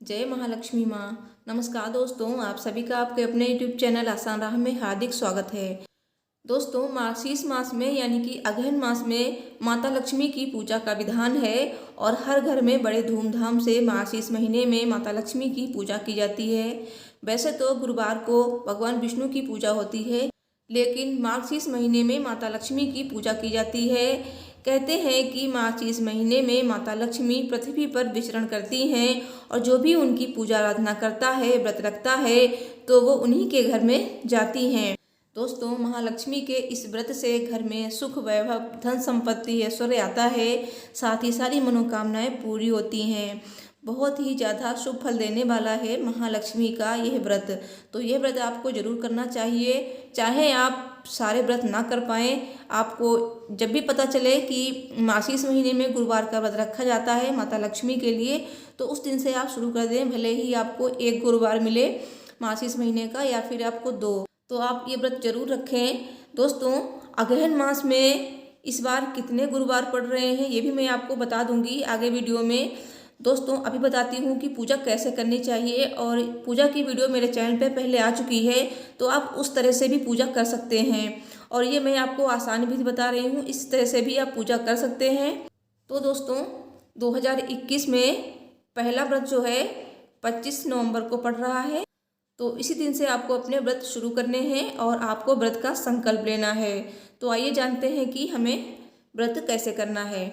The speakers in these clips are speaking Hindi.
जय महालक्ष्मी माँ। नमस्कार दोस्तों, आप सभी का आपके अपने YouTube चैनल आसान राह में हार्दिक स्वागत है। दोस्तों, मार्गशीर्ष मास में यानी कि अगहन मास में माता लक्ष्मी की पूजा का विधान है और हर घर में बड़े धूमधाम से मार्गशीर्ष महीने में माता लक्ष्मी की पूजा की जाती है। वैसे तो गुरुवार को भगवान विष्णु की पूजा होती है, लेकिन मार्गशीर्ष महीने में माता लक्ष्मी की पूजा की जाती है। कहते हैं कि मार्गशीर्ष महीने में माता लक्ष्मी पृथ्वी पर विचरण करती हैं और जो भी उनकी पूजा आराधना करता है, व्रत रखता है, तो वो उन्हीं के घर में जाती हैं। दोस्तों, महालक्ष्मी के इस व्रत से घर में सुख, वैभव, धन संपत्ति, ऐश्वर्य आता है। साथ ही सारी मनोकामनाएं पूरी होती हैं। बहुत ही ज़्यादा शुभ फल देने वाला है महालक्ष्मी का यह व्रत। तो यह व्रत आपको जरूर करना चाहिए। चाहे आप सारे व्रत ना कर पाएँ, आपको जब भी पता चले कि मार्गशीर्ष महीने में गुरुवार का व्रत रखा जाता है माता लक्ष्मी के लिए, तो उस दिन से आप शुरू कर दें। भले ही आपको एक गुरुवार मिले मार्गशीर्ष महीने का या फिर आपको 2, तो आप ये व्रत जरूर रखें। दोस्तों, अगहन मास में इस बार कितने गुरुवार पड़ रहे हैं ये भी मैं आपको बता दूंगी आगे वीडियो में। दोस्तों, अभी बताती हूँ कि पूजा कैसे करनी चाहिए, और पूजा की वीडियो मेरे चैनल पे पहले आ चुकी है, तो आप उस तरह से भी पूजा कर सकते हैं। और ये मैं आपको आसान विधि बता रही हूँ, इस तरह से भी आप पूजा कर सकते हैं। तो दोस्तों, 2021 में पहला व्रत जो है 25 नवंबर को पड़ रहा है। तो इसी दिन से आपको अपने व्रत शुरू करने हैं और आपको व्रत का संकल्प लेना है। तो आइए जानते हैं कि हमें व्रत कैसे करना है।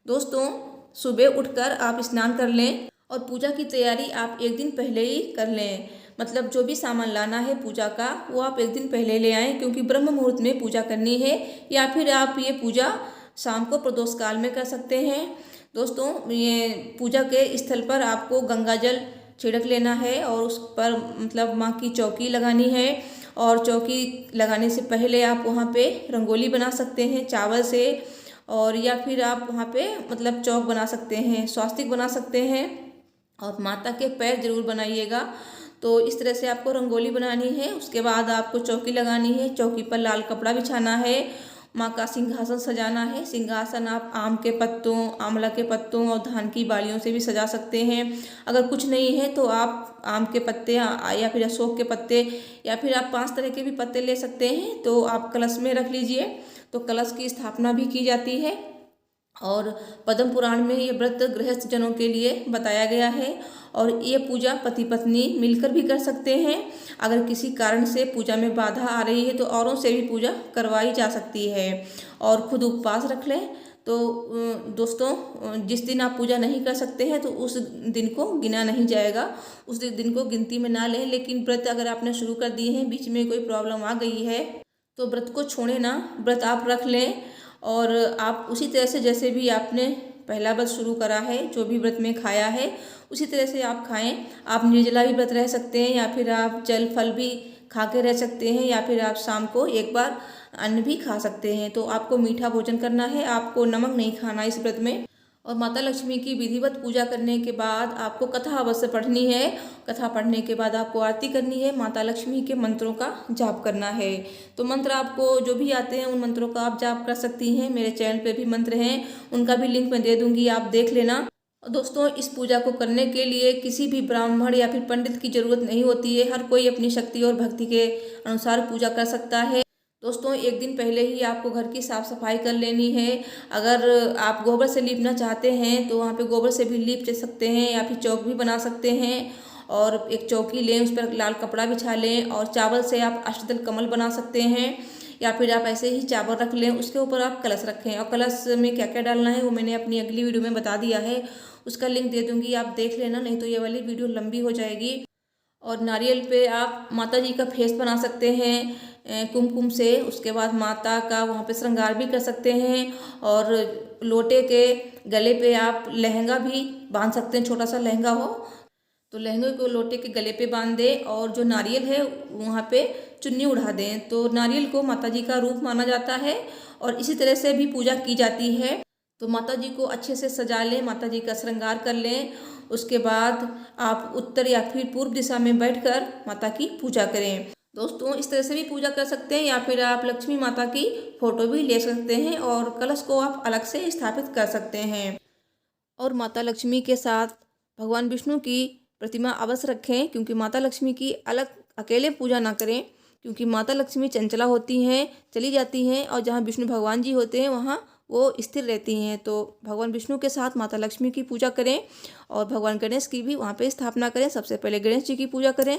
दोस्तों, सुबह उठकर आप स्नान कर लें और पूजा की तैयारी आप एक दिन पहले ही कर लें। मतलब जो भी सामान लाना है पूजा का, वो आप एक दिन पहले ले आएँ, क्योंकि ब्रह्म मुहूर्त में पूजा करनी है। या फिर आप ये पूजा शाम को प्रदोष काल में कर सकते हैं। दोस्तों, ये पूजा के स्थल पर आपको गंगा जल छिड़क लेना है और उस पर मतलब माँ की चौकी लगानी है। और चौकी लगाने से पहले आप वहाँ पे रंगोली बना सकते हैं चावल से, और या फिर आप वहाँ पे मतलब चौक बना सकते हैं, स्वास्तिक बना सकते हैं, और माता के पैर जरूर बनाइएगा। तो इस तरह से आपको रंगोली बनानी है। उसके बाद आपको चौकी लगानी है, चौकी पर लाल कपड़ा बिछाना है, माँ का सिंहासन सजाना है। सिंहासन आप आम के पत्तों, आंवला के पत्तों और धान की बालियों से भी सजा सकते हैं। अगर कुछ नहीं है तो आप आम के पत्ते या फिर अशोक के पत्ते या फिर आप 5 तरह के भी पत्ते ले सकते हैं, तो आप कलश में रख लीजिए। तो कलश की स्थापना भी की जाती है। और पद्म पुराण में ये व्रत गृहस्थ जनों के लिए बताया गया है। और ये पूजा पति पत्नी मिलकर भी कर सकते हैं। अगर किसी कारण से पूजा में बाधा आ रही है तो औरों से भी पूजा करवाई जा सकती है। और खुद उपवास रख लें। तो दोस्तों, जिस दिन आप पूजा नहीं कर सकते हैं तो उस दिन को गिना नहीं जाएगा, उस दिन को गिनती में ना लें। लेकिन व्रत अगर आपने शुरू कर दिए हैं, बीच में कोई प्रॉब्लम आ गई है, तो व्रत को छोड़े ना, व्रत आप रख लें। और आप उसी तरह से जैसे भी आपने पहला व्रत शुरू करा है, जो भी व्रत में खाया है उसी तरह से आप खाएं। आप निर्जला भी व्रत रह सकते हैं, या फिर आप जल फल भी खा के रह सकते हैं, या फिर आप शाम को एक बार अन्न भी खा सकते हैं। तो आपको मीठा भोजन करना है, आपको नमक नहीं खाना इस व्रत में। और माता लक्ष्मी की विधिवत पूजा करने के बाद आपको कथा अवश्य पढ़नी है। कथा पढ़ने के बाद आपको आरती करनी है, माता लक्ष्मी के मंत्रों का जाप करना है। तो मंत्र आपको जो भी आते हैं उन मंत्रों का आप जाप कर सकती हैं। मेरे चैनल पे भी मंत्र हैं, उनका भी लिंक मैं दे दूंगी, आप देख लेना। दोस्तों, इस पूजा को करने के लिए किसी भी ब्राह्मण या फिर पंडित की जरूरत नहीं होती है। हर कोई अपनी शक्ति और भक्ति के अनुसार पूजा कर सकता है। दोस्तों, एक दिन पहले ही आपको घर की साफ़ सफाई कर लेनी है। अगर आप गोबर से लीपना चाहते हैं तो वहाँ पे गोबर से भी लीप सकते हैं, या फिर चौक भी बना सकते हैं। और एक चौकी लें, उस पर लाल कपड़ा बिछा लें, और चावल से आप अष्टदल कमल बना सकते हैं। या फिर आप ऐसे ही चावल रख लें, उसके ऊपर आप कलश रखें। और कलश में क्या क्या डालना है वो मैंने अपनी अगली वीडियो में बता दिया है, उसका लिंक दे दूँगी, आप देख लेना, नहीं तो ये वाली वीडियो लंबी हो जाएगी। और नारियल पे आप माता जी का फेस बना सकते हैं कुमकुम से। उसके बाद माता का वहाँ पे श्रृंगार भी कर सकते हैं। और लोटे के गले पे आप लहंगा भी बांध सकते हैं, छोटा सा लहंगा हो तो लहंगे को लोटे के गले पे बांध दें, और जो नारियल है वहाँ पे चुन्नी उड़ा दें। तो नारियल को माता जी का रूप माना जाता है और इसी तरह से भी पूजा की जाती है। तो माता जी को अच्छे से सजा लें, माता जी का श्रृंगार कर लें। उसके बाद आप उत्तर या फिर पूर्व दिशा में बैठकर माता की पूजा करें। दोस्तों, इस तरह से भी पूजा कर सकते हैं, या फिर आप लक्ष्मी माता की फोटो भी ले सकते हैं और कलश को आप अलग से स्थापित कर सकते हैं। और माता लक्ष्मी के साथ भगवान विष्णु की प्रतिमा अवश्य रखें, क्योंकि माता लक्ष्मी की अलग अकेले पूजा ना करें, क्योंकि माता लक्ष्मी चंचला होती हैं, चली जाती हैं, और जहाँ विष्णु भगवान जी होते हैं वहाँ वो स्थिर रहती हैं। तो भगवान विष्णु के साथ माता लक्ष्मी की पूजा करें और भगवान गणेश की भी वहाँ पे स्थापना करें। सबसे पहले गणेश जी की पूजा करें।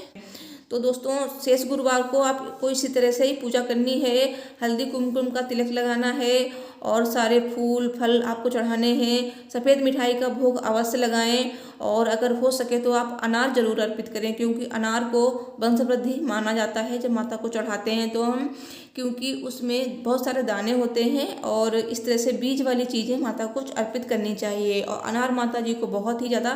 तो दोस्तों, शेष गुरुवार को आपको इसी तरह से ही पूजा करनी है। हल्दी कुमकुम का तिलक लगाना है और सारे फूल फल आपको चढ़ाने हैं। सफ़ेद मिठाई का भोग अवश्य लगाएं, और अगर हो सके तो आप अनार जरूर अर्पित करें, क्योंकि अनार को वंश वृद्धि माना जाता है जब माता को चढ़ाते हैं तो हम, क्योंकि उसमें बहुत सारे दाने होते हैं और इस तरह से बीज वाली चीज़ें माता को अर्पित करनी चाहिए। और अनार माता जी को बहुत ही ज़्यादा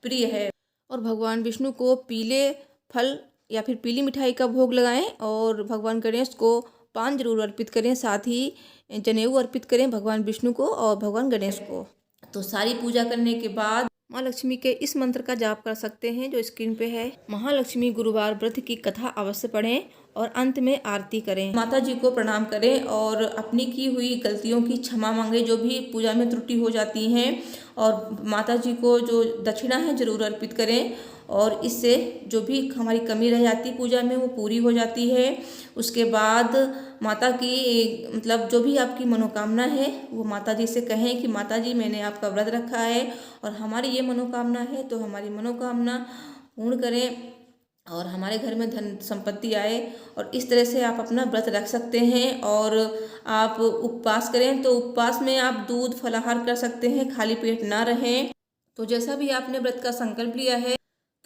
प्रिय है। और भगवान विष्णु को पीले फल या फिर पीली मिठाई का भोग लगाएं, और भगवान गणेश को पान जरूर अर्पित करें, साथ ही जनेऊ अर्पित करें भगवान विष्णु को और भगवान गणेश को। तो सारी पूजा करने के बाद माँ लक्ष्मी के इस मंत्र का जाप कर सकते हैं जो स्क्रीन पे है। महालक्ष्मी गुरुवार व्रत की कथा अवश्य पढ़ें और अंत में आरती करें। माता जी को प्रणाम करें और अपनी की हुई गलतियों की क्षमा मांगे, जो भी पूजा में त्रुटि हो जाती हैं, और माता जी को जो दक्षिणा है जरूर अर्पित करें, और इससे जो भी हमारी कमी रह जाती पूजा में वो पूरी हो जाती है। उसके बाद माता की मतलब जो भी आपकी मनोकामना है वो माता जी से कहें कि माता जी मैंने आपका व्रत रखा है और हमारी ये मनोकामना है, तो हमारी मनोकामना पूर्ण करें और हमारे घर में धन संपत्ति आए। और इस तरह से आप अपना व्रत रख सकते हैं। और आप उपवास करें तो उपवास में आप दूध फलाहार कर सकते हैं, खाली पेट ना रहें। तो जैसा भी आपने व्रत का संकल्प लिया है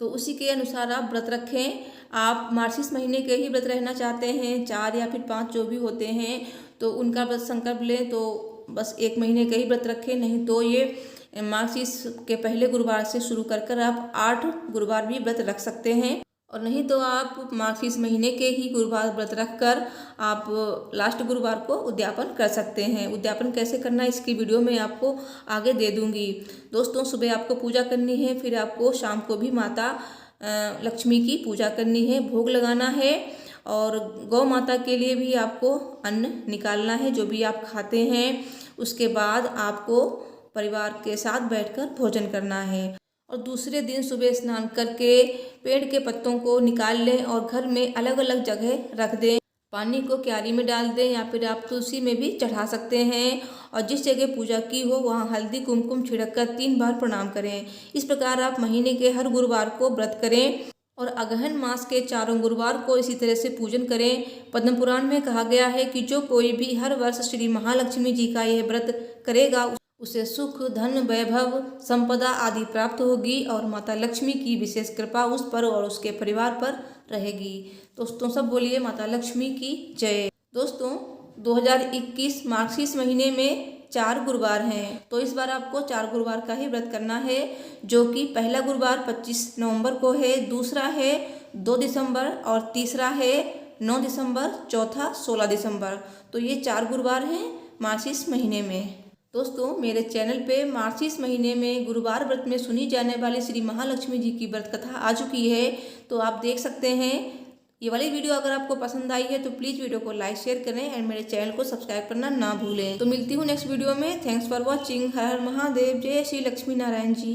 तो उसी के अनुसार आप व्रत रखें। आप मार्गशीर्ष महीने के ही व्रत रहना चाहते हैं, 4 या फिर 5 जो भी होते हैं, तो उनका व्रत संकल्प लें तो बस 1 महीने का ही व्रत रखें। नहीं तो ये मार्गशीर्ष के पहले गुरुवार से शुरू कर आप 8 गुरुवार भी व्रत रख सकते हैं। और नहीं तो आप मार्गशीर्ष महीने के ही गुरुवार व्रत रखकर आप लास्ट गुरुवार को उद्यापन कर सकते हैं। उद्यापन कैसे करना है इसकी वीडियो मैं आपको आगे दे दूंगी। दोस्तों, सुबह आपको पूजा करनी है, फिर आपको शाम को भी माता लक्ष्मी की पूजा करनी है, भोग लगाना है, और गौ माता के लिए भी आपको अन्न निकालना है जो भी आप खाते हैं। उसके बाद आपको परिवार के साथ बैठकर भोजन करना है। और दूसरे दिन सुबह स्नान करके पेड़ के पत्तों को निकाल लें और घर में अलग अलग जगह रख दें। पानी को क्यारी में डाल दें या फिर आप तुलसी में भी चढ़ा सकते हैं। और जिस जगह पूजा की हो वहाँ हल्दी कुमकुम छिड़क कर 3 बार प्रणाम करें। इस प्रकार आप महीने के हर गुरुवार को व्रत करें और अगहन मास के 4 गुरुवार को इसी तरह से पूजन करें। पद्म पुराण में कहा गया है कि जो कोई भी हर वर्ष श्री महालक्ष्मी जी का यह व्रत करेगा उसे सुख धन वैभव संपदा आदि प्राप्त होगी और माता लक्ष्मी की विशेष कृपा उस पर और उसके परिवार पर रहेगी। दोस्तों, सब बोलिए माता लक्ष्मी की जय। दोस्तों, 2021 मार्गशीर्ष महीने में 4 गुरुवार हैं, तो इस बार आपको 4 गुरुवार का ही व्रत करना है, जो कि पहला गुरुवार 25 नवंबर को है, दूसरा है 2 दिसंबर और तीसरा है 9 दिसंबर, चौथा 16 दिसंबर। तो ये 4 गुरुवार हैं मार्गशीर्ष महीने में। दोस्तों, मेरे चैनल पे मार्गशीर्ष महीने में गुरुवार व्रत में सुनी जाने वाली श्री महालक्ष्मी जी की व्रत कथा आ चुकी है, तो आप देख सकते हैं। ये वाली वीडियो अगर आपको पसंद आई है तो प्लीज़ वीडियो को लाइक शेयर करें एंड मेरे चैनल को सब्सक्राइब करना ना भूलें। तो मिलती हूँ नेक्स्ट वीडियो में। Thanks for watching. हर हर महादेव। जय श्री लक्ष्मी नारायण जी।